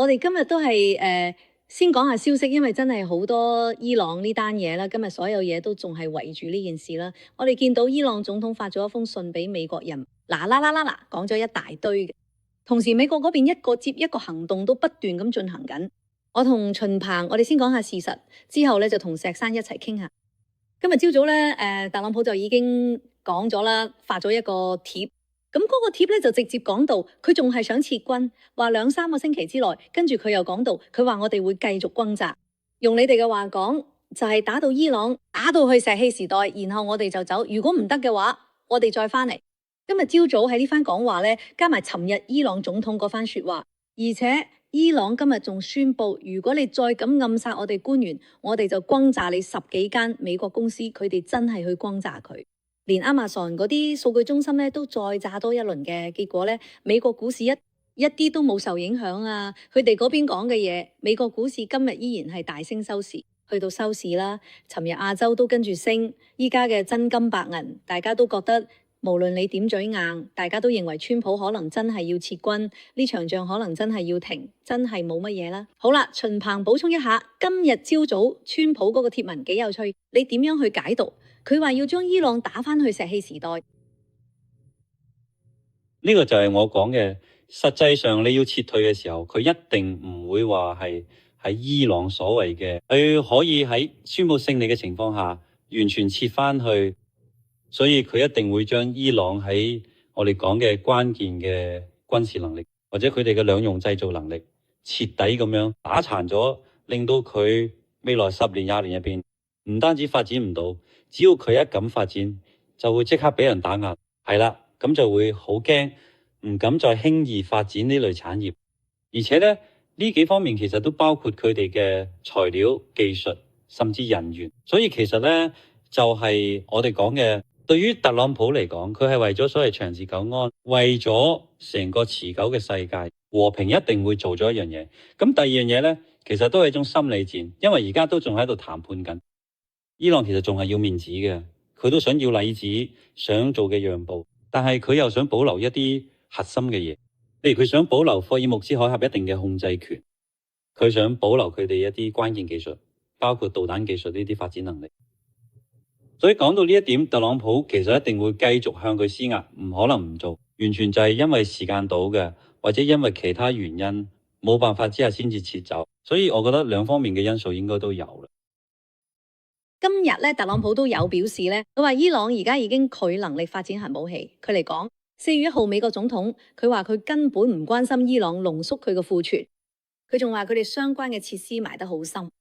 我哋今日都係先講下消息，因為真係好多伊朗呢單嘢啦，今日所有嘢都仲係圍住呢件事啦。我哋見到伊朗總統發咗一封信俾美國人，嗱講咗一大堆嘅。同時美國嗰邊一個接一個行動都不斷咁進行緊。我同秦鵬，我哋先講下事實，之後咧就同石山一齊傾下。今日朝早咧，特朗普就已經講咗啦，發咗一個貼。咁嗰個貼咧就直接講到，佢仲係想撤軍，話2-3個星期之內，跟住佢又講到，佢話我哋會繼續轟炸。用你哋嘅話講，就係打到伊朗，打到去石器時代，然後我哋就走。如果唔得嘅話，我哋再翻嚟。今日朝早喺呢番講話咧，加埋尋日伊朗總統嗰番說話，而且伊朗今日仲宣布，如果你再咁暗殺我哋官員，我哋就轟炸你10幾間美國公司，佢哋真係去轟炸佢。連亞馬遜嗰啲數據中心咧都再炸多一輪嘅，結果咧美國股市一啲都冇受影響啊！佢哋嗰邊講嘅嘢，美國股市今日依然係大升收市，去到收市啦。尋日亞洲都跟住升，依家嘅真金白銀，大家都覺得無論你點嘴硬，大家都認為川普可能真係要撤軍，呢場仗可能真係要停，真係冇乜嘢啦。好啦，秦鵬補充一下，今日朝早川普嗰個貼文幾有趣，你點樣去解讀？佢話要將伊朗打返去石器時代，呢個就係我講嘅。實際上你要撤退嘅時候，佢一定唔會話係喺伊朗所謂嘅，佢可以喺宣布勝利嘅情況下完全撤返去，所以佢一定會將伊朗喺我哋講嘅關鍵嘅軍事能力或者佢哋嘅兩用製造能力徹底咁樣打殘咗，令到佢未來10年20年入邊唔單止發展唔到，只要佢一敢發展，就會即刻俾人打壓，係啦，咁就會好驚，唔敢再輕易發展呢類產業。而且咧，呢幾方面其實都包括佢哋嘅材料、技術，甚至人員。所以其實咧，就係我哋講嘅，對於特朗普嚟講，佢係為咗所謂長治久安，為咗成個持久嘅世界和平，一定會做咗一樣嘢。咁第二樣嘢咧，其實都係一種心理戰，因為而家都仲喺度談判緊。伊朗其實仲係要面子嘅，佢都想要例子，想做嘅讓步，但係佢又想保留一啲核心嘅嘢，例如佢想保留霍爾木茲海峽一定嘅控制權，佢想保留佢哋一啲關鍵技術，包括導彈技術呢啲發展能力。所以講到呢一點，特朗普其實一定會繼續向佢施壓，唔可能唔做，完全就係因為時間到嘅，或者因為其他原因冇辦法之下先至撤走。所以我覺得兩方面嘅因素應該都有啦。今日咧，特朗普都有表示咧，佢話伊朗而家已經佢能力發展核武器。佢嚟講，4月1號美國總統佢話佢根本唔關心伊朗濃縮佢嘅庫存，佢仲話佢哋相關嘅設施埋得好深。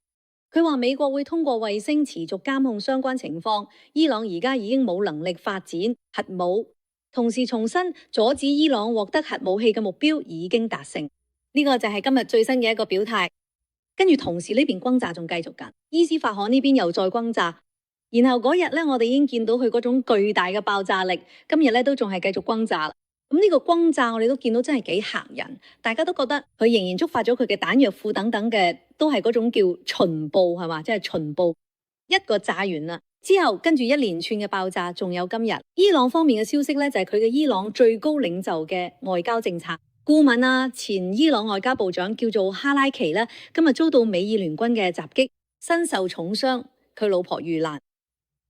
佢話美國會通過衛星持續監控相關情況，伊朗而家已經冇能力發展核武，同時重申阻止伊朗獲得核武器嘅目標已經達成。呢個就係今日最新嘅一個表態。跟住同時呢邊轟炸仲繼續緊，伊斯法罕呢邊又再轟炸，然後嗰日咧我哋已經見到佢嗰種巨大嘅爆炸力，今日咧都仲係繼續轟炸啦。咁呢個轟炸我哋都見到真係幾嚇人，大家都覺得佢仍然觸發咗佢嘅彈藥庫等等嘅，都係嗰種叫巡步係嘛，即係巡步一個炸完啦之後，跟住一連串嘅爆炸，仲有今日伊朗方面嘅消息咧，就係佢嘅伊朗最高領袖嘅外交政策顧問啊，前伊朗外交部長叫做哈拉奇咧，今日遭到美伊聯軍嘅襲擊，身受重傷，佢老婆遇難。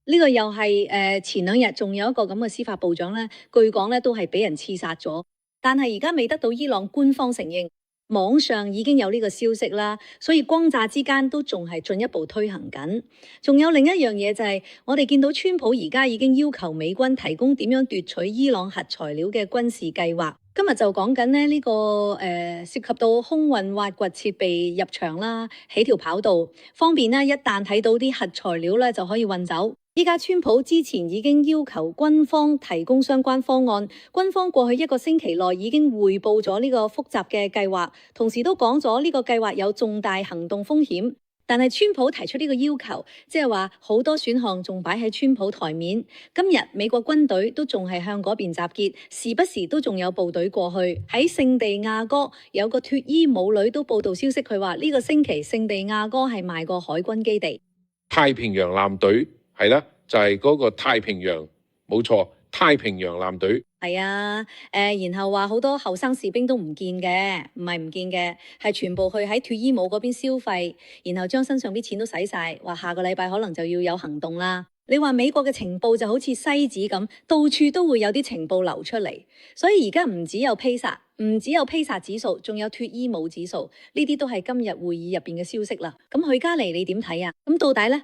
呢個又係前2日仲有一個咁嘅司法部長咧，據講咧都係俾人刺殺咗，但係而家未得到伊朗官方承認，網上已經有呢個消息啦，所以轟炸之間都仲係進一步推行緊。仲有另一樣嘢就係，我哋見到川普而家已經要求美軍提供點樣奪取伊朗核材料嘅軍事計劃。今日就講緊咧呢個涉及到空運挖掘設備入場啦，起條跑道，方便咧一旦睇到啲核材料咧就可以運走。依家川普之前已經要求軍方提供相關方案，軍方過去1個星期內已經匯報咗呢個複雜嘅計劃，同時都講咗呢個計劃有重大行動風險。但係川普提出呢個要求，即係話好多選項仲擺喺川普台面。今日美國軍隊都仲係向嗰邊集結，時不時都仲有部隊過去。喺聖地亞哥有個脫衣舞女都報道消息，佢話呢個星期聖地亞哥係賣個海軍基地。太平洋艦隊係啦，就係嗰個太平洋，冇錯，太平洋艦隊。係啊，然後話好多後生士兵都唔見嘅，唔係唔見嘅，係全部去喺脱衣舞嗰邊消費，然後將身上啲錢都使晒，話下個禮拜可能就要有行動啦。你話美國嘅情報就好似篩子咁，到處都會有啲情報流出嚟，所以而家唔只有披薩，唔只有披薩指數，仲有脱衣舞指數，呢啲都係今日會議入邊嘅消息啦。咁許嘉妮你點睇啊？咁到底呢？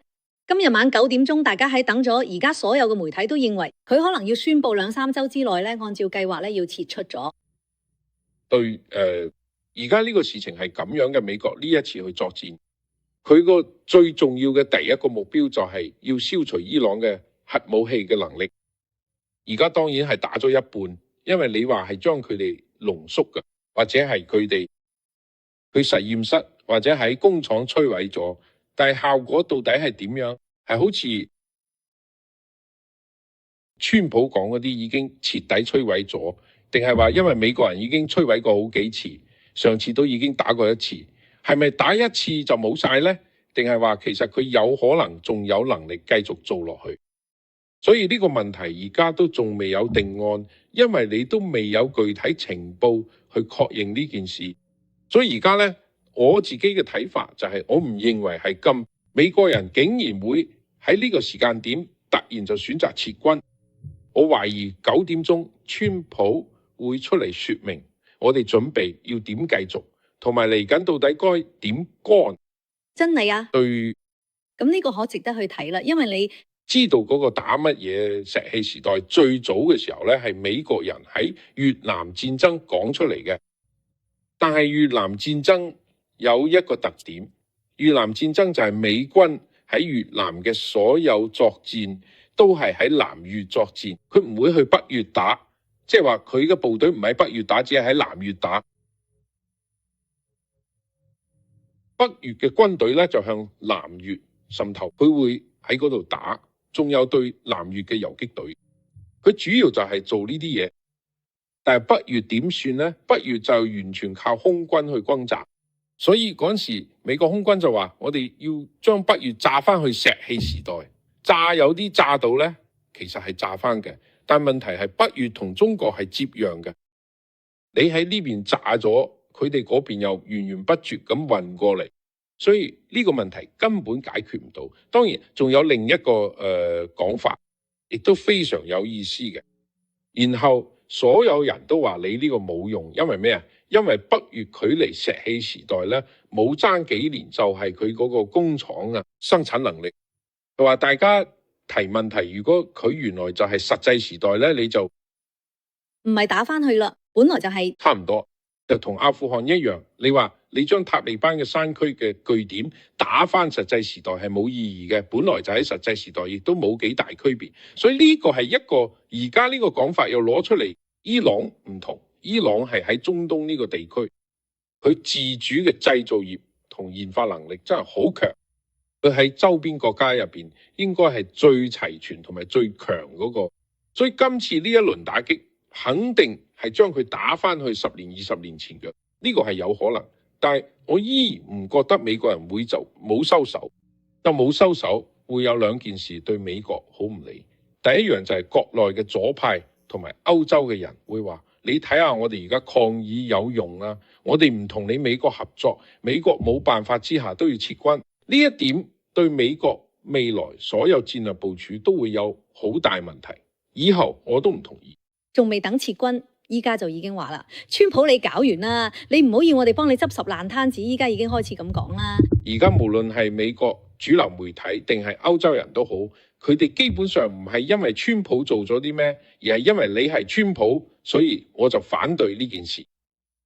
今日晚9點鐘，大家喺等咗，而家所有嘅媒體都認為佢可能要宣布2-3週之內咧，按照計劃咧要撤出咗。對，而家呢個事情係咁樣嘅，美國呢一次去作戰，佢個最重要嘅第一個目標就係要消除伊朗嘅核武器嘅能力。而家當然係打咗一半，因為你話係將佢哋濃縮嘅，或者係佢哋去實驗室或者喺工廠摧毀咗。但係效果到底係點樣？係好似川普講嗰啲已經徹底摧毀咗，定係話因為美國人已經摧毀過好幾次，上次都已經打過一次，係咪打一次就冇晒呢？定係話其實佢有可能仲有能力繼續做落去？所以呢個問題而家都仲未有定案，因為你都未有具體情報去確認呢件事。所以而家呢，我自己嘅睇法就係，我唔認為係咁，美國人竟然會喺呢個時間點突然就選擇撤軍。我懷疑9點鐘川普會出嚟說明，我哋準備要點繼續，同埋嚟緊到底該點幹。真係啊？對。咁呢個可值得去睇啦，因為你知道嗰個打乜嘢石器時代最早嘅時候呢，係美國人喺越南戰爭講出嚟嘅。但係越南戰爭有一個特點，越南戰爭就係美軍喺越南嘅所有作戰都係喺南越作戰，佢唔會去北越打，即係話佢嘅部隊唔喺北越打，只係喺南越打。北越嘅軍隊咧就向南越滲透，佢會喺嗰度打，仲有對南越嘅游擊隊，佢主要就係做呢啲嘢。但係北越點算呢？北越就完全靠空軍去轟炸，所以嗰陣時美國空軍就話：我哋要將北越炸翻去石器時代。炸有啲炸到呢，其實係炸翻嘅，但問題係北越同中國係接壤嘅，你喺呢邊炸咗，佢哋嗰邊又源源不絕咁運過嚟，所以呢個問題根本解決唔到。當然仲有另一個講法，亦都非常有意思嘅。然後所有人都話你呢個冇用，因為咩啊？因為北越距離石器時代呢，冇爭幾年，就係佢嗰個工廠啊生產能力。佢話大家提問題，如果佢原來就係實際時代呢，你就唔係打翻去啦，本來就係差唔多，就同阿富汗一樣。你話你將塔利班嘅山區嘅據點打翻實際時代係冇意義嘅，本來就喺實際時代亦都冇幾大區別。所以呢個係一個而家呢個講法又攞出嚟，伊朗唔同，伊朗係喺中東呢個地區，佢自主嘅製造業同研發能力真係好強。佢喺周邊國家入邊應該係最齊全同埋最強嗰個，所以今次呢一輪打擊肯定係將佢打翻去10年20年前嘅，呢個係有可能。但係我依然唔覺得美國人會就冇收手，就冇收手會有兩件事對美國好唔理。第一樣就係國內嘅左派同埋歐洲嘅人會話：你睇下我哋而家抗議有用啊，我哋唔同你美國合作，美國冇辦法之下都要撤軍。呢一點對美國未來所有戰略部署都會有好大問題，以後我都唔同意。仲未等撤軍，依家就已經話啦，川普你搞完啦，你唔好要我哋幫你執拾爛攤子，依家已經開始咁講啦。而家無論係美國主流媒體定係歐洲人都好，佢哋基本上唔係因為川普做咗啲咩，而係因為你係川普，所以我就反對呢件事。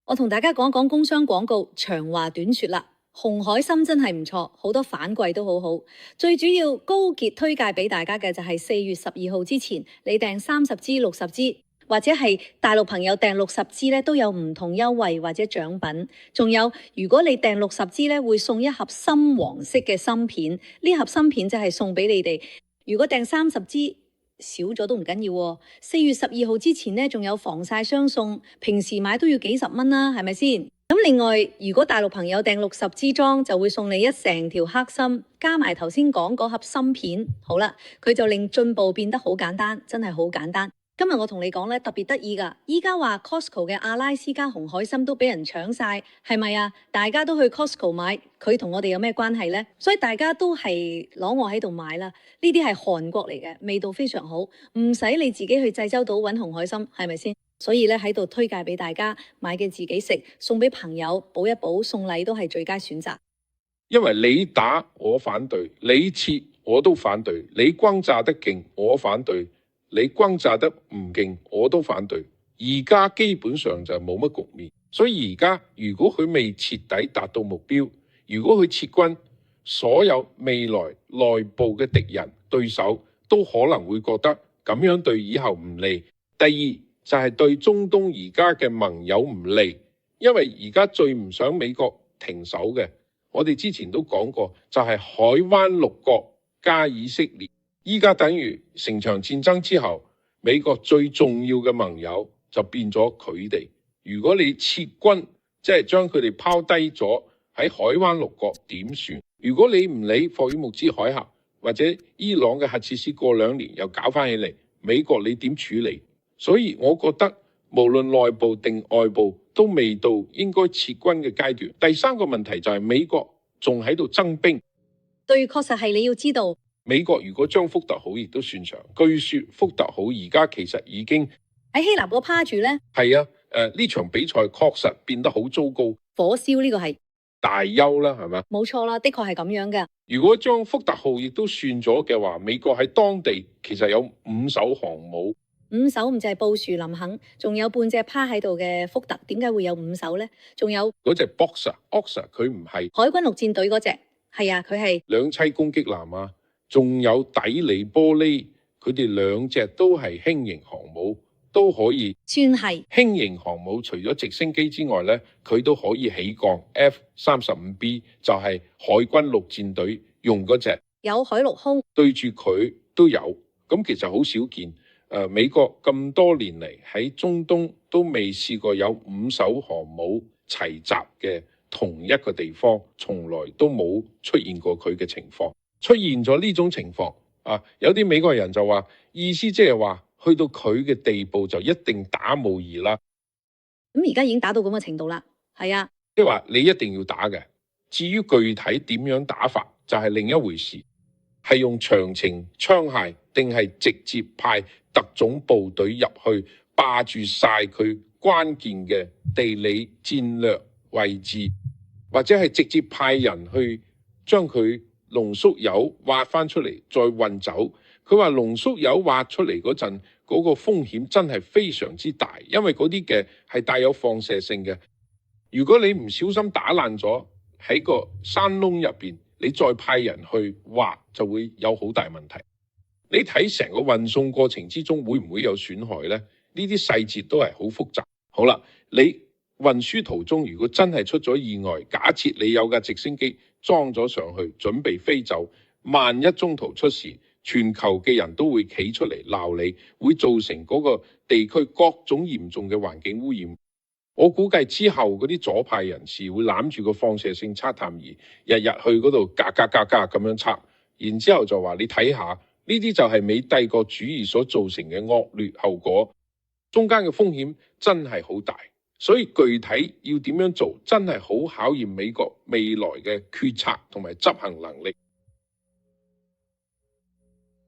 我同大家講講工商廣告，長話短說啦。紅海參真係唔錯，好多反季都好好。最主要高傑推介俾大家嘅就係4月12號之前，你訂30支、60支，或者係大陸朋友訂60支咧，都有唔同優惠或者獎品。仲有，如果你訂60支咧，會送一盒深黃色嘅芯片，呢盒芯片就係送俾你哋。如果訂30支，少咗都唔緊要喎。4月12號之前咧，仲有防曬霜送，平時買都要幾十蚊啦，係咪先？咁另外，如果大陸朋友訂60支裝，就會送你一成條黑芯，加埋頭先講嗰盒芯片。好啦，佢就令進步變得好簡單，真係好簡單。今日我同你講咧特別得意㗎，依家話 Costco 嘅阿拉斯加紅海參都俾人搶晒，係咪啊？大家都去 Costco 買，佢同我哋有咩關係呢？所以大家都係攞我喺度買啦。呢啲係韓國嚟嘅，味道非常好，唔使你自己去濟州島揾紅海參，係咪先？所以咧喺度推介俾大家，買嘅自己食，送俾朋友補一補，送禮都係最佳選擇。因為你打我反對，你切我都反對，你轟炸得勁我反對，你轟炸得唔勁我都反對。而家基本上就冇乜局面，所以而家如果佢未徹底達到目標，如果佢撤軍，所有未來內部嘅敵人對手都可能會覺得咁樣對以後唔利。第二就係對中東而家嘅盟友唔利，因為而家最唔想美國停手嘅，我哋之前都講過，就係海灣六國加以色列。依家等於成場戰爭之後，美國最重要嘅盟友就變咗佢哋。如果你撤軍，即係將佢哋拋低咗喺海灣六國點算？如果你唔理霍爾木茲海峽或者伊朗嘅核設施過2年又搞翻起嚟，美國你點處理？所以我覺得無論內部定外部都未到應該撤軍嘅階段。第三個問題就係美國仲喺度增兵。對，確實係你要知道，美國如果將福特號亦都算上，據說福特號而家其實已經喺希臘嗰趴住呢，係啊，呢場比賽確實變得好糟糕，火燒呢個係大憂啦，係咪？冇錯啦，的確係咁樣嘅。如果將福特號亦都算咗嘅話，美國喺當地其實有5艘航母。 5艘唔就係布殊林肯，仲有半隻趴喺度嘅福特，點解會有5艘呢？仲有嗰隻 Boxer 佢唔係海軍陸戰隊嗰隻，係啊，佢係兩棲攻擊艦啊，仲有底里波利，佢哋2隻都係輕型航母，都可以算係輕型航母。除咗直升機之外咧，佢都可以起降 F-35B， 就係海軍陸戰隊用嗰隻，有海陸空對住佢都有。咁其實好少見。美國咁多年嚟喺中東都未試過有5艘航母齊集嘅同一個地方，從來都冇出現過佢嘅情況。出現咗呢種情況啊，有啲美國人就話，意思即係話去到佢嘅地步就一定打無疑啦。咁而家已經打到咁嘅程度啦，係啊，即係話你一定要打嘅。至於具體點樣打法就係另一回事，係用長程槍械定係直接派特種部隊入去霸住晒佢關鍵嘅地理戰略位置，或者係直接派人去將佢濃縮鈾挖翻出嚟再運走。佢話濃縮鈾挖出嚟嗰陣嗰個風險真係非常之大，因為嗰啲嘅係帶有放射性嘅。如果你唔小心打爛咗喺個山窿入邊，你再派人去挖就會有好大問題。你睇成個運送過程之中會唔會有損害呢？呢啲細節都係好複雜。好啦，你運輸途中如果真係出咗意外，假設你有架直升機裝咗上去準備飛走，萬一中途出事，全球嘅人都會企出嚟鬧你，會造成嗰個地區各種嚴重嘅環境污染。我估計之後嗰啲左派人士會攬住個放射性測探儀，日日去嗰度格咁樣測，然之後就話你睇下。呢啲就係美帝國主義所造成嘅惡劣後果，中間嘅風險真係好大，所以具體要點樣做，真係好考驗美國未來嘅決策同埋執行能力、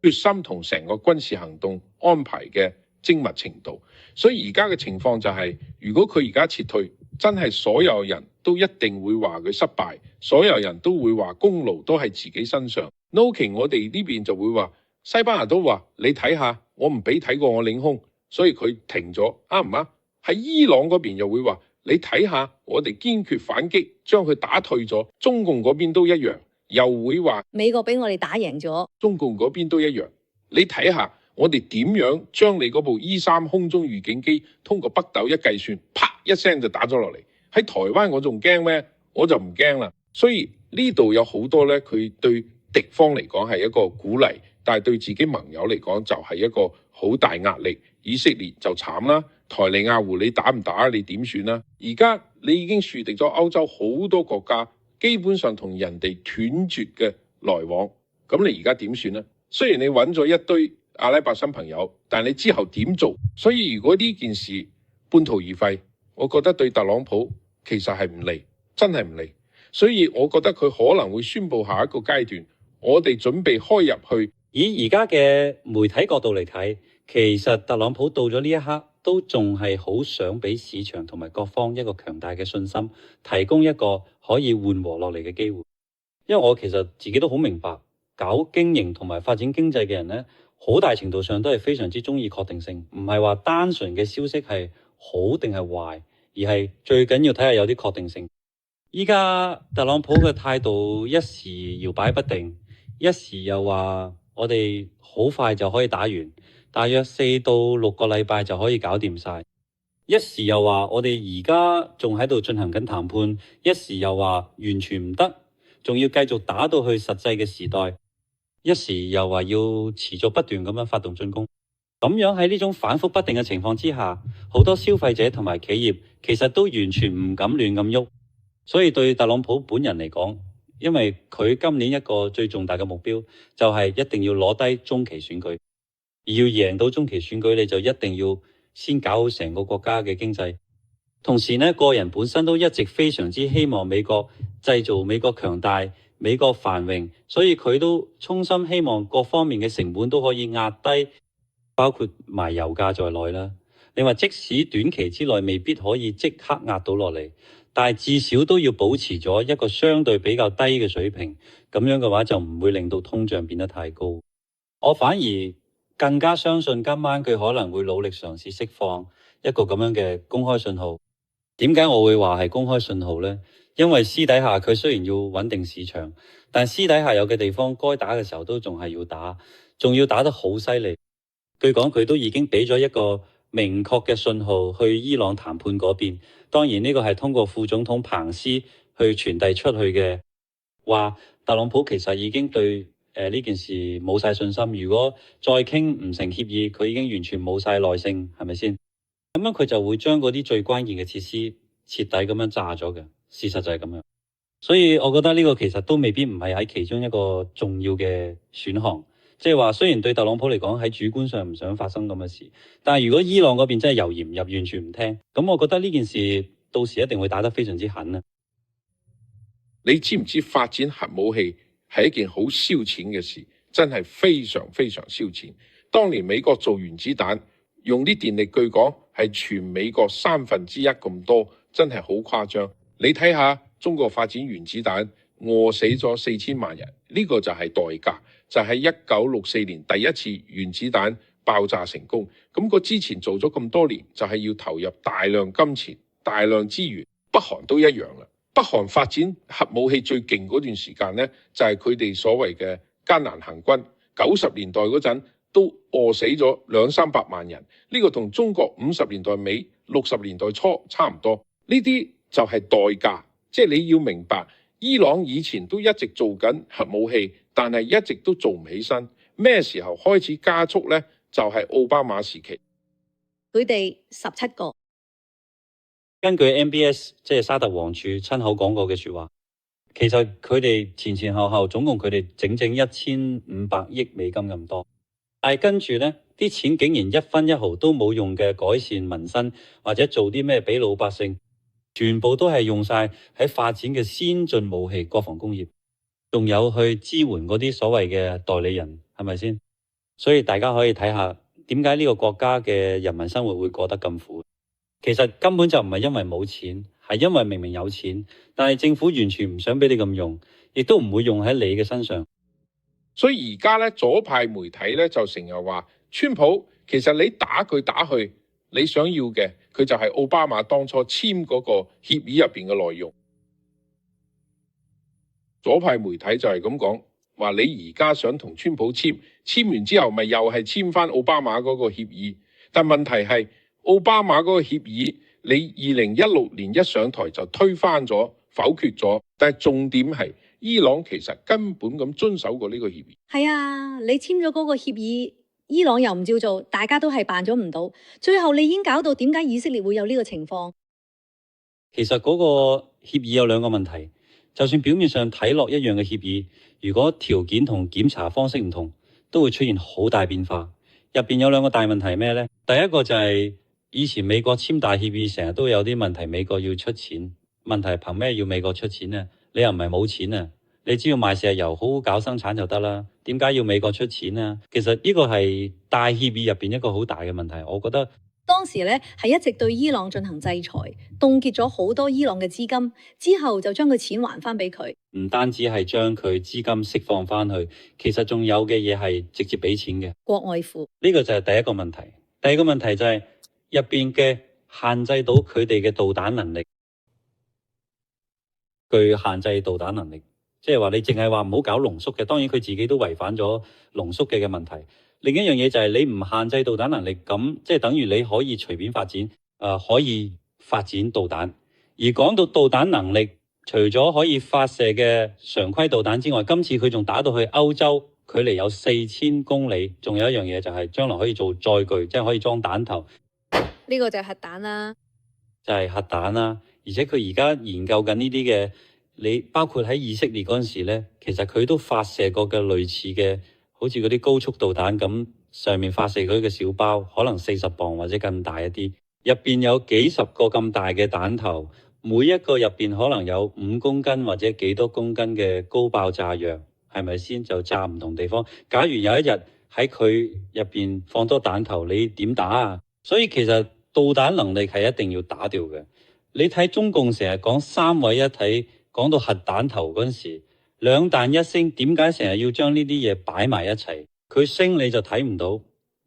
決心同成個軍事行動安排嘅精密程度。所以而家嘅情況就係，如果佢而家撤退，真係所有人都一定會話佢失敗，所有人都會話功勞都係自己身上。Noking 我哋呢邊就會話。西班牙都話你睇下，我唔俾睇過我領空，所以佢停咗，啱唔啱？喺伊朗嗰邊又會話你睇下，我哋堅決反擊，將佢打退咗。中共嗰邊都一樣，又會話美國俾我哋打贏咗。中共嗰邊都一樣，你睇下我哋點樣將你嗰部 E3空中預警機通過北斗一計算，啪一聲就打咗落嚟。喺台灣我仲驚咩？我就唔驚啦。所以呢度有好多咧，佢對敵方嚟講係一個鼓勵。但係對自己盟友嚟講就係一個好大壓力。以色列就慘啦，台利亞湖你打唔打？你點算啦？而家你已經樹敵咗歐洲好多國家，基本上同人哋斷絕嘅來往。咁你而家點算呢？雖然你揾咗一堆阿拉伯新朋友，但你之後點做？所以如果呢件事半途而廢，我覺得對特朗普其實係唔利，真係唔利。所以我覺得佢可能會宣布下一個階段，我哋準備開入去。以而家嘅媒體角度嚟睇，其實特朗普到咗呢一刻，都仲係好想俾市場同埋各方一個強大嘅信心，提供一個可以緩和落嚟嘅機會。因為我其實自己都好明白，搞經營同埋發展經濟嘅人呢，好大程度上都係非常之中意確定性，唔係話單純嘅消息係好定係壞，而係最緊要睇下有啲確定性。依家特朗普嘅態度一時搖擺不定，一時又話我哋好快就可以打完，大約4到6個禮拜就可以搞掂晒。一時又話我哋而家仲喺度進行緊談判，一時又話完全唔得，仲要繼續打到去實際嘅時代，一時又話要持續不斷咁樣發動進攻。咁樣喺呢種反覆不定嘅情況之下，好多消費者同埋企業其實都完全唔敢亂咁喐。所以對特朗普本人嚟講，因為佢今年一個最重大嘅目標就係一定要攞低中期選舉，而要贏到中期選舉，你就一定要先搞好成個國家嘅經濟。同時呢，個人本身都一直非常之希望美國製造美國強大、美國繁榮，所以佢都衷心希望各方面嘅成本都可以壓低，包括埋油價在內啦。你話即使短期之內未必可以即刻壓到落嚟，但係至少都要保持咗一個相對比較低嘅水平，咁樣嘅話就唔會令到通脹變得太高。我反而更加相信今晚佢可能會努力嘗試釋放一個咁樣嘅公開信號。點解我會話係公開信號呢？因為私底下佢雖然要穩定市場，但私底下有嘅地方該打嘅時候都仲係要打，仲要打得好犀利。據講佢都已經俾咗一個明確嘅信號去伊朗談判嗰邊，當然呢個係通過副總統彭斯去傳遞出去嘅，話特朗普其實已經對呢件事冇晒信心，如果再傾唔成協議，佢已經完全冇晒耐性，係咪先？咁樣佢就會將嗰啲最關鍵嘅設施徹底咁樣炸咗嘅，事實就係咁樣。所以我覺得呢個其實都未必唔係喺其中一個重要嘅選項。即係話，雖然對特朗普嚟講喺主觀上唔想發生咁嘅事，但係如果伊朗嗰邊真係油鹽唔入，完全唔聽，咁我覺得呢件事到時一定會打得非常之狠啊！你知唔知發展核武器係一件好燒錢嘅事，真係非常非常燒錢。當年美國做原子彈用啲電力，據講係全美國1/3咁多，真係好誇張。你睇下中國發展原子彈，餓死咗4000萬人，呢個就係代價。就係1964年第一次原子彈爆炸成功，咁個之前做咗咁多年，就係要投入大量金錢、大量資源。北韓都一樣啦。北韓發展核武器最勁嗰段時間呢，就係佢哋所謂嘅艱難行軍。90年代嗰陣都餓死咗200-300萬人，呢個同中國50年代尾、60年代初差唔多。呢啲就係代價，即係你要明白，伊朗以前都一直做緊核武器，但係一直都做唔起身。咩時候開始加速呢？就係奧巴馬時期。佢哋17個。根據 MBS 即係沙特王儲親口講過嘅說話，其實佢哋前後總共佢哋整1500億美金咁多，但係跟住呢啲錢竟然一分一毫都冇用嘅改善民生或者做啲咩俾老百姓，全部都係用晒喺發展嘅先進武器、國防工業，仲有去支援嗰啲所謂嘅代理人，係咪先？所以大家可以睇下點解呢個國家嘅人民生活會過得咁苦。其實根本就唔係因為冇錢，係因為明明有錢，但係政府完全唔想俾你咁用，亦都唔會用喺你嘅身上。所以而家咧，左派媒體咧就成日話，川普其實你打佢打去，你想要嘅佢就係奧巴馬當初簽嗰個協議入邊嘅內容。左派媒體就係咁講，話你而家想同川普簽完之後，咪又係簽翻奧巴馬嗰個協議。但問題係，奧巴馬嗰個協議，你2016年一上台就推翻咗、否決咗。但係重點係，伊朗其實根本咁遵守過呢個協議。係啊，你簽咗嗰個協議，伊朗又唔照做，大家都係辦咗唔到。最後你已經搞到點解以色列會有呢個情況？其實嗰個協議有兩個問題，就算表面上睇落一樣嘅協議，如果條件同檢查方式唔同，都會出現好大變化。入邊有兩個大問題咩呢？第一個就係以前美國簽大協議成日都有啲問題，美國要出錢。問題係憑咩要美國出錢呢？你又唔係冇錢啊？你只要賣石油，好好搞生產就得啦。點解要美國出錢啊？其實呢個係大協議入邊一個好大嘅問題，我覺得。當時咧係一直對伊朗進行制裁，凍結咗好多伊朗嘅資金，之後就將佢錢還翻俾佢。唔單止係將佢資金釋放翻去，其實仲有嘅嘢係直接俾錢嘅。國外庫呢個就係第一個問題。第二個問題就係入邊嘅限制到佢哋嘅導彈能力，具限制導彈能力，即係話你淨係話唔好搞濃縮嘅，當然佢自己都違反咗濃縮嘅問題。另一樣嘢就係你唔限制導彈能力，咁即係等於你可以隨便發展，可以發展導彈。而講到導彈能力，除咗可以發射嘅常規導彈之外，今次佢仲打到去歐洲，距離有4000公里。仲有一樣嘢就係將來可以做載具，即係可以裝彈頭。呢個就係核彈啦，就係核彈啦。而且佢而家研究緊呢啲嘅，你包括喺以色列嗰陣時咧，其實佢都發射過嘅類似嘅。好似嗰啲高速導彈咁，上面發射嗰個小包，可能40磅或者更大一啲，入邊有幾十個咁大嘅彈頭，每一個入邊可能有5公斤或者幾多公斤嘅高爆炸藥，係咪先？就炸唔同地方。假如有一日喺佢入邊放多彈頭，你點打啊？所以其實導彈能力係一定要打掉嘅。你睇中共成日講3位一體，講到核彈頭嗰陣時，兩彈一星，點解成日要將呢啲嘢擺埋一齊？佢升你就睇唔到，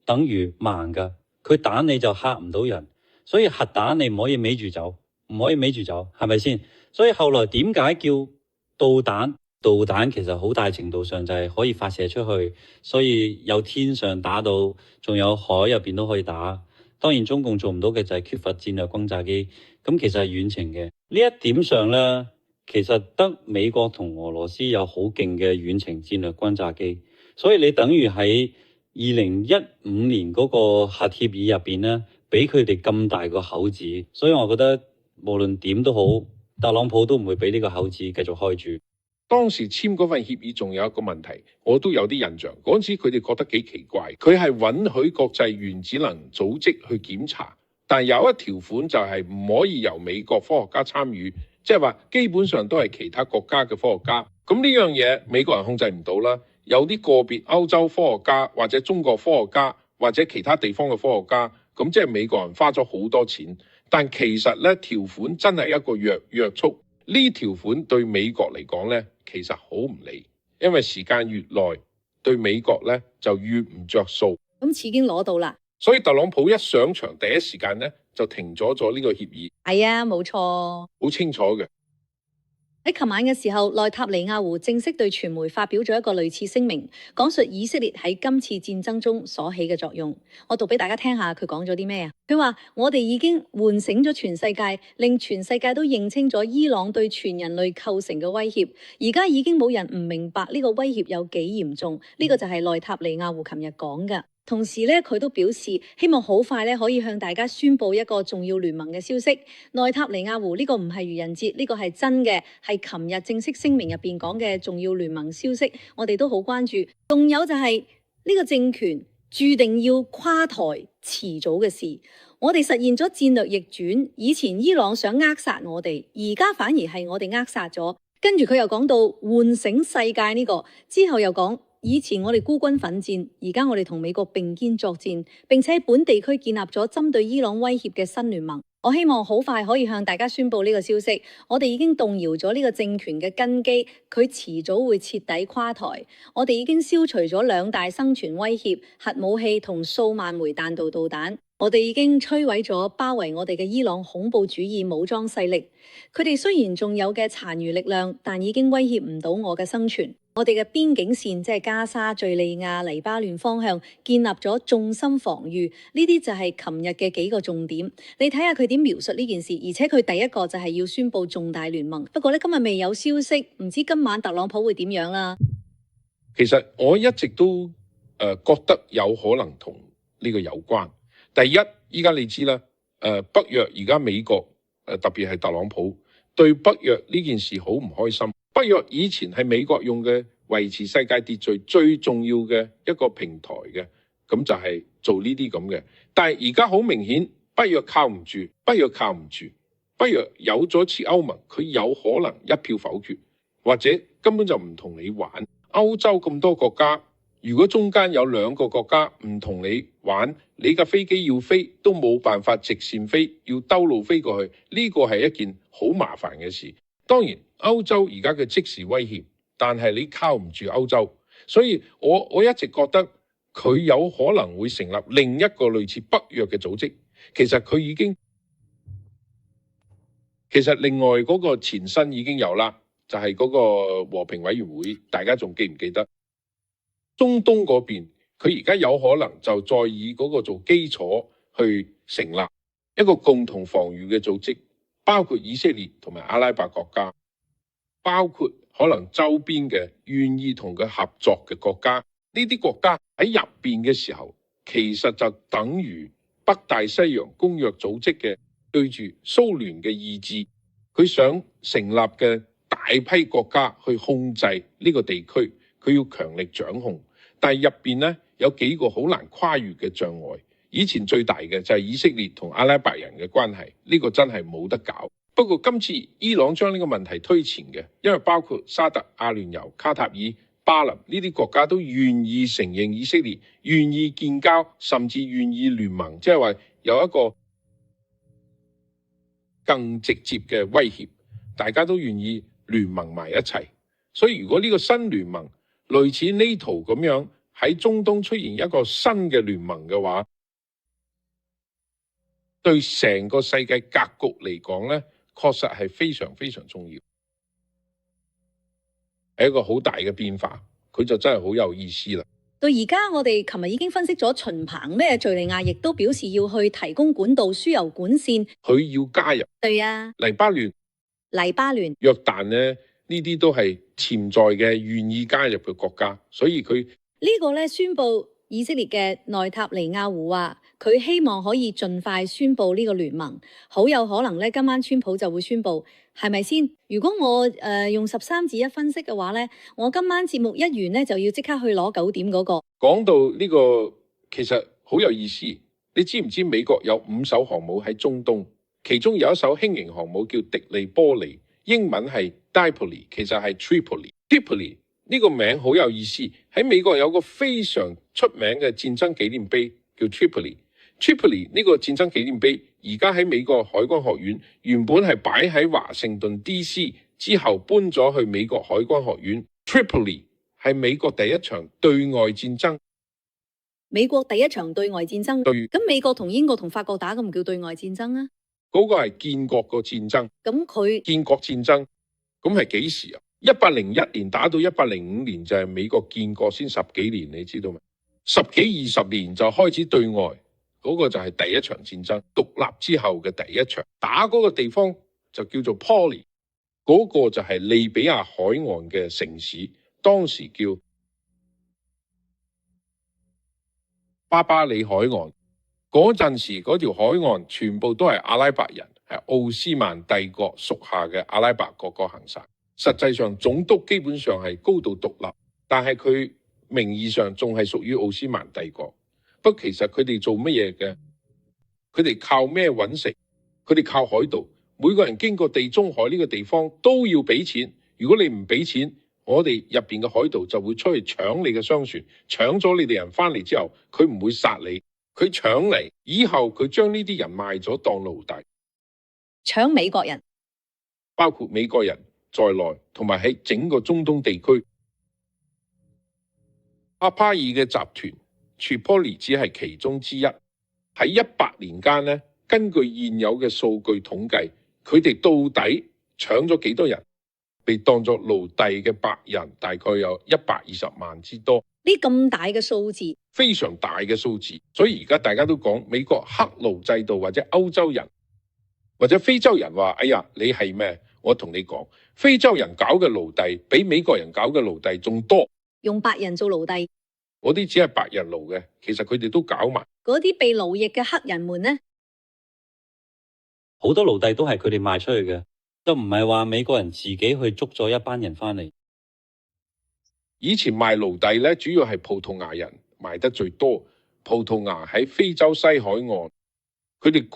等於慢㗎。佢彈你就嚇唔到人，所以核彈你唔可以孭住走，唔可以孭住走，係咪先？所以後來點解叫導彈？導彈其實好大程度上就係可以發射出去，所以有天上打到，仲有海入邊都可以打。當然中共做唔到嘅就係缺乏戰略轟炸機，咁其實係遠程嘅。呢一點上咧，其實得美國同俄羅斯有好勁嘅遠程戰略轟炸機，所以你等於喺2015年嗰個核協議入邊咧，俾佢哋咁大個口子，所以我覺得無論點都好，特朗普都唔會俾呢個口子繼續開住。當時簽嗰份協議仲有一個問題，我都有啲印象。嗰陣時佢哋覺得幾奇怪，佢係允許國際原子能組織去檢查，但有一條款就係唔可以由美國科學家參與，即係話基本上都係其他國家嘅科學家。咁呢樣嘢美國人控制唔到啦。有啲個別歐洲科學家或者中國科學家或者其他地方嘅科學家，咁即係美國人花咗好多錢，但其實呢條款真係一個約束。呢條款對美國嚟講呢，其實好唔理，因為時間越耐，對美國呢就越唔着數。咁錢已經攞到啦，所以特朗普一上場第一時間呢，就停咗呢個協議。係啊，冇錯。好清楚嘅。喺琴晚嘅時候，內塔尼亞胡正式對傳媒發表咗一個類似聲明，講述以色列喺今次戰爭中所起嘅作用。我讀俾大家聽下，佢講咗啲咩啊？佢話：我哋已經喚醒咗全世界，令全世界都認清咗伊朗對全人類構成嘅威脅。而家已經冇人唔明白呢個威脅有幾嚴重。呢個就係內塔尼亞胡琴日講㗎。同時咧，佢都表示希望好快咧可以向大家宣布一個重要聯盟嘅消息。內塔尼亞胡呢個唔係愚人節，呢個係真嘅，係琴日正式聲明入邊講嘅重要聯盟消息，我哋都好關注。仲有就係呢個政權注定要垮台，遲早嘅事。我哋實現咗戰略逆轉，以前伊朗想扼殺我哋，而家反而係我哋扼殺咗。跟住佢又講到喚醒世界呢個，之後又講。以前我哋孤軍奮戰，而家我哋同美國並肩作戰，並且喺本地區建立咗針對伊朗威脅嘅新聯盟。我希望好快可以向大家宣布呢個消息。我哋已經動搖咗呢個政權嘅根基，佢遲早會徹底垮台。我哋已經消除咗2大生存威脅：核武器同數萬枚彈道導彈。我哋已經摧毀咗包圍我哋嘅伊朗恐怖主義武裝勢力。佢哋雖然仲有嘅殘餘力量，但已經威脅唔到我嘅生存。我哋嘅邊境線即係加沙、敘利亞、黎巴嫩方向建立咗重心防禦，呢啲就係琴日嘅幾個重點。你睇下佢點描述呢件事，而且佢第一個就係要宣布重大聯盟。不過咧，今日未有消息，唔知今晚特朗普會點樣啦。其實我一直都覺得有可能同呢個有關。第一，依家你知啦，北約而家美國特別係特朗普對北約呢件事好唔開心。北約以前係美國用嘅維持世界秩序最重要嘅一個平台嘅，咁就係做呢啲咁嘅。但係而家好明顯，北約靠唔住，北約靠唔住，北約有咗次歐盟，佢有可能一票否決，或者根本就唔同你玩。歐洲咁多國家，如果中間有兩個國家唔同你玩，你嘅飛機要飛都冇辦法直線飛，要兜路飛過去，呢個係一件好麻煩嘅事。當然，歐洲而家嘅即時威脅，但係你靠唔住歐洲，所以我一直覺得佢有可能會成立另一個類似北約嘅組織。其實另外嗰個前身已經有啦，就係嗰個和平委員會，大家仲記唔記得？中東嗰邊，佢而家有可能就再以嗰個做基礎去成立一個共同防禦嘅組織，包括以色列同埋阿拉伯國家，包括可能周邊嘅願意同佢合作嘅國家。呢啲國家喺入邊嘅時候，其實就等於北大西洋公約組織嘅對住蘇聯嘅意志，佢想成立嘅大批國家去控制呢個地區，佢要強力掌控。但係入邊呢，有幾個好難跨越嘅障礙。以前最大嘅就係以色列同阿拉伯人嘅關係，呢個真係冇得搞。不過今次伊朗將呢個問題推前嘅，因為包括沙特、阿聯酋、卡塔爾、巴林呢啲國家都願意承認以色列，願意建交，甚至願意聯盟，即係話有一個更直接嘅威脅，大家都願意聯盟埋一齊。所以如果呢個新聯盟類似 NATO 咁樣喺中東出現一個新嘅聯盟嘅話，對成個世界格局嚟講呢，確實係非常非常重要，係一個好大嘅變化，佢就真係好有意思啦。到而家我哋琴日已經分析咗秦鵬咩敍利亞，亦都表示要去提供管道輸油管線，佢要加入。對啊，黎巴嫩、約旦呢啲都係潛在嘅願意加入嘅國家，所以佢呢個咧宣布以色列嘅內塔尼亞胡話，佢希望可以盡快宣布呢個聯盟，好有可能咧今晚川普就會宣布，係咪先？如果我用13字一分析嘅話咧，我今晚節目一完咧就要即刻去攞9點嗰個。講到呢個其實好有意思，你知唔知美國有5艘航母喺中東，其中有一艘輕型航母叫迪利波利，英文係 Tripoli， 其實係 Tripoli。呢個名好有意思，喺美國有個非常出名嘅戰爭紀念碑叫 Tripoli。Tripoli 呢個戰爭紀念碑而家喺美國海軍學院，原本係擺喺華盛頓 DC， 之後搬咗去美國海軍學院。Tripoli 係美國第一場對外戰爭。美國第一場對外戰爭，咁美國同英國同法國打，咁唔叫對外戰爭啊？嗰個係建國個戰爭。咁佢建國戰爭，咁係幾時啊？1801年打到1805年就係美國建國先10幾年，你知道嗎？10幾20年就開始對外，嗰個就係第一場戰爭，獨立之後嘅第一場。打嗰個地方就叫做 Poli， 嗰個就係利比亞海岸嘅城市，當時叫巴巴里海岸。嗰陣時嗰條海岸全部都係阿拉伯人，係奧斯曼帝國屬下嘅阿拉伯各個行省。實際上總督基本上係高度獨立，但係佢名義上仲係屬於奧斯曼帝國。不過其實佢哋做乜嘢嘅？佢哋靠咩揾食？佢哋靠海盜。每個人經過地中海呢個地方都要俾錢。如果你唔俾錢，我哋入邊嘅海盜就會出去搶你嘅商船，搶咗你哋人翻嚟之後，佢唔會殺你，佢搶嚟以後，佢將呢啲人賣咗當奴隸，搶美國人，包括美國人在內，同埋喺整個中東地區，阿帕爾嘅集團 Tripoli 只係其中之一。喺100年間呢，根據現有嘅數據統計，佢哋到底搶咗幾多人？被當作奴隸嘅白人大概有120萬之多。呢咁大嘅數字，非常大嘅數字。所以而家大家都講美國黑奴制度，或者歐洲人或者非洲人話：哎呀，你係咩？我同你講，非洲人搞嘅奴隸比美國人搞嘅奴隸仲多。用白人做奴隸，嗰啲只係白人奴嘅，其實佢哋都搞埋。嗰啲被奴役嘅黑人們呢，好多奴隸都係佢哋賣出去嘅，就唔係話美國人自己去捉咗一班人翻嚟。以前賣奴隸咧，主要係葡萄牙人賣得最多。葡萄牙喺非洲西海岸，佢哋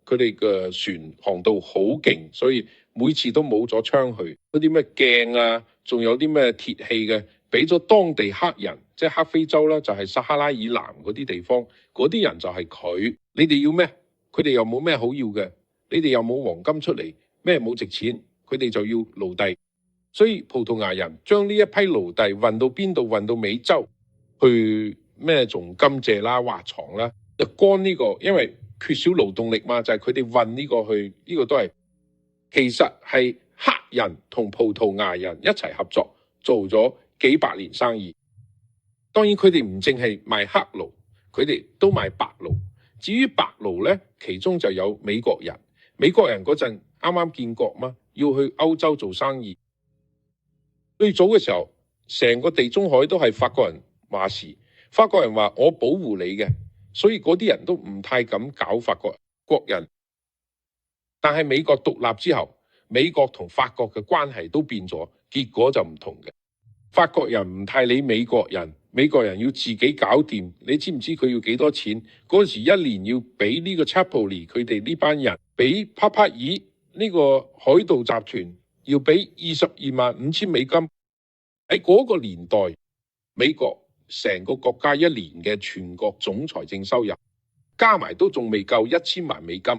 佢哋嘅船航道好勁，所以每次都冇咗槍去。嗰啲咩鏡啊，仲有啲咩鐵器嘅，俾咗當地黑人，即係黑非洲啦，就係撒哈拉以南嗰啲地方，嗰啲人就係佢。你哋要咩？佢哋又冇咩好要嘅，你哋又冇黃金出嚟，咩冇值錢，佢哋就要奴隸。所以葡萄牙人將呢一批奴隸運到邊度？運到美洲去咩？種甘蔗啦、挖床啦，就乾呢個，因為缺少勞動力嘛，就係佢哋運呢個去，呢個都係其實係黑人同葡萄牙人一齊合作做咗幾百年生意。當然佢哋唔淨係賣黑奴，佢哋都賣白奴。至於白奴呢，其中就有美國人。美國人嗰陣啱啱建國嘛，要去歐洲做生意。最早嘅時候，成個地中海都係法國人話事。法國人話我保護你嘅，所以嗰啲人都唔太敢搞法國人。但係美國獨立之後，美國同法國嘅關係都變咗，結果就唔同嘅。法國人唔太理美國人，美國人要自己搞掂。你知唔知佢要幾多錢？嗰時一年要俾呢個 Tripoli 佢哋呢班人，俾帕帕爾呢個海盜集團要俾22.5千美金。喺嗰個年代，美國成個國家一年嘅全國總財政收入加埋都仲未夠1000萬美金。